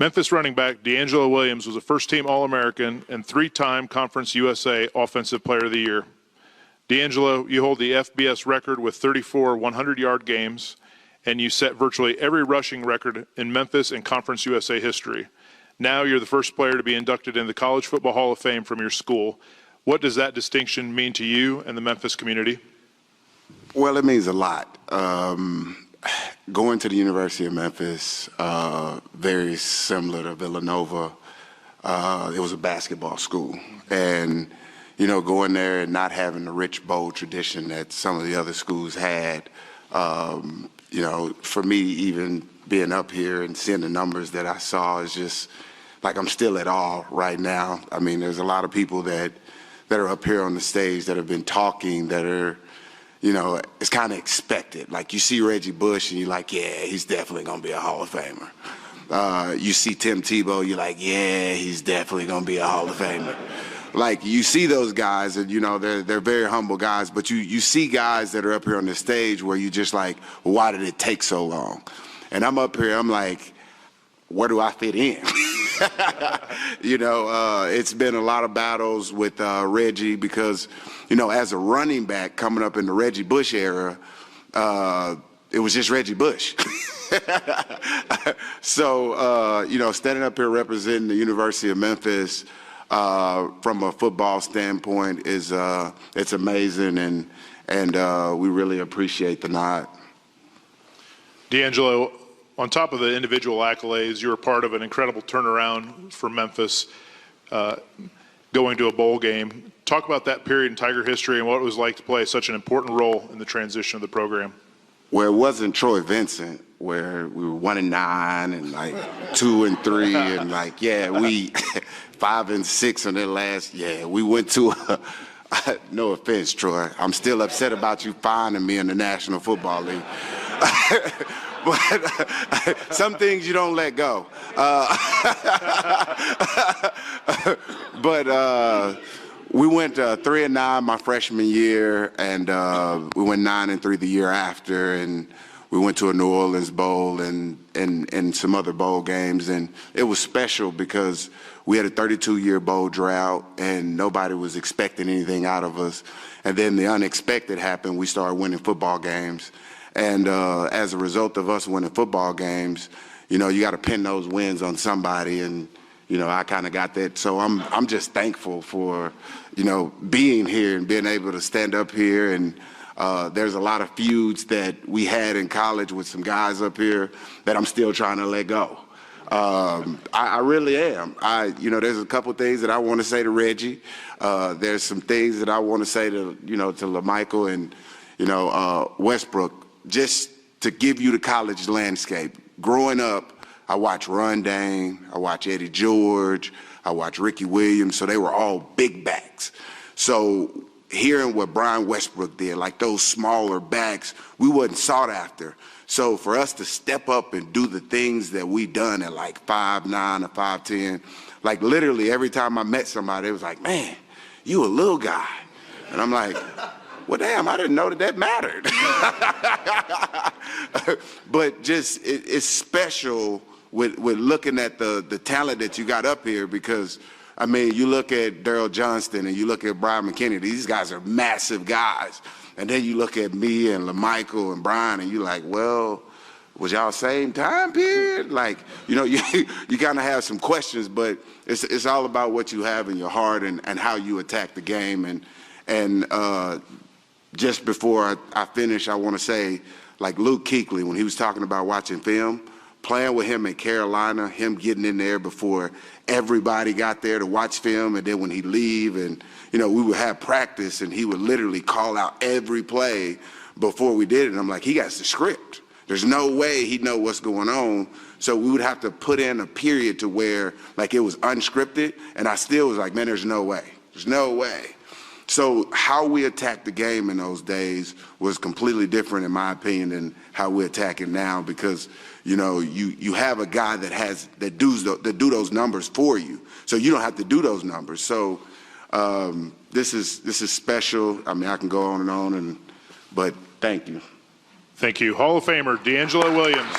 Memphis running back DeAngelo Williams was a first-team All-American and three-time Conference USA Offensive Player of the Year. DeAngelo, you hold the FBS record with 34 100-yard games, and you set virtually every rushing record in Memphis and Conference USA history. Now you're the first player to be inducted in the College Football Hall of Fame from your school. What does that distinction mean to you and the Memphis community? Well, it means a lot. Going to the University of Memphis, very similar to Villanova, it was a basketball school. And, you know, going there and not having the rich bowl tradition that some of the other schools had, you know, for me, even being up here and seeing the numbers that I saw is just like I'm still at awe right now. I mean, there's a lot of people that are up here on the stage that have been talking that are, you know, it's kind of expected. Like you see Reggie Bush and you're like, yeah, he's definitely going to be a Hall of Famer. You see Tim Tebow, you're like, yeah, he's definitely going to be a Hall of Famer. Like you see those guys and, you know, they're very humble guys, but you see guys that are up here on the stage where you just like, well, why did it take so long? And I'm up here, I'm like, where do I fit in? You know, it's been a lot of battles with Reggie because, you know, as a running back coming up in the Reggie Bush era, it was just Reggie Bush. So, you know, standing up here representing the University of Memphis from a football standpoint is it's amazing, and we really appreciate the nod. DeAngelo, on top of the individual accolades, you were part of an incredible turnaround for Memphis, going to a bowl game. Talk about that period in Tiger history and what it was like to play such an important role in the transition of the program. Well, it wasn't Troy Vincent, where we were 1-9 and like 2-3, and like, yeah, we 5-6 on that last. Yeah, we went to no offense, Troy. I'm still upset about you finding me in the National Football League. But some things you don't let go. But we went 3-9 my freshman year, and we went 9-3 the year after, and we went to a New Orleans Bowl and some other bowl games, and it was special because we had a 32-year bowl drought, and nobody was expecting anything out of us. And then the unexpected happened. We started winning football games. And as a result of us winning football games, you know, you got to pin those wins on somebody, and you know, I kind of got that. So I'm just thankful for, you know, being here and being able to stand up here. And there's a lot of feuds that we had in college with some guys up here that I'm still trying to let go. I really am. You know, there's a couple things that I want to say to Reggie. There's some things that I want to say to, you know, to LaMichael and, you know, Westbrook. Just to give you the college landscape. Growing up, I watched Ron Dane, I watched Eddie George, I watched Ricky Williams, so they were all big backs. So hearing what Brian Westbrook did, like those smaller backs, we wasn't sought after. So for us to step up and do the things that we done at like 5'9" or 5'10", like literally every time I met somebody, it was like, man, you a little guy. And I'm like, well, damn, I didn't know that mattered. But just, it's special with looking at the talent that you got up here, because, I mean, you look at Daryl Johnston and you look at Brian McKinney, these guys are massive guys. And then you look at me and LaMichael and Brian and you're like, well, was y'all same time period? Like, you know, you kind of have some questions, but it's all about what you have in your heart and how you attack the game. And just before I finish, I want to say, like Luke Kuechly, when he was talking about watching film, playing with him in Carolina, him getting in there before everybody got there to watch film, and then when he leave, and you know, we would have practice, and he would literally call out every play before we did it. And I'm like, he got the script. There's no way he'd know what's going on. So we would have to put in a period to where like it was unscripted, and I still was like, man, there's no way. There's no way. So how we attacked the game in those days was completely different, in my opinion, than how we attack it now, because, you know, you have a guy that do those numbers for you, so you don't have to do those numbers. So this is special. I mean, I can go on and on, but thank you. Thank you. Hall of Famer DeAngelo Williams.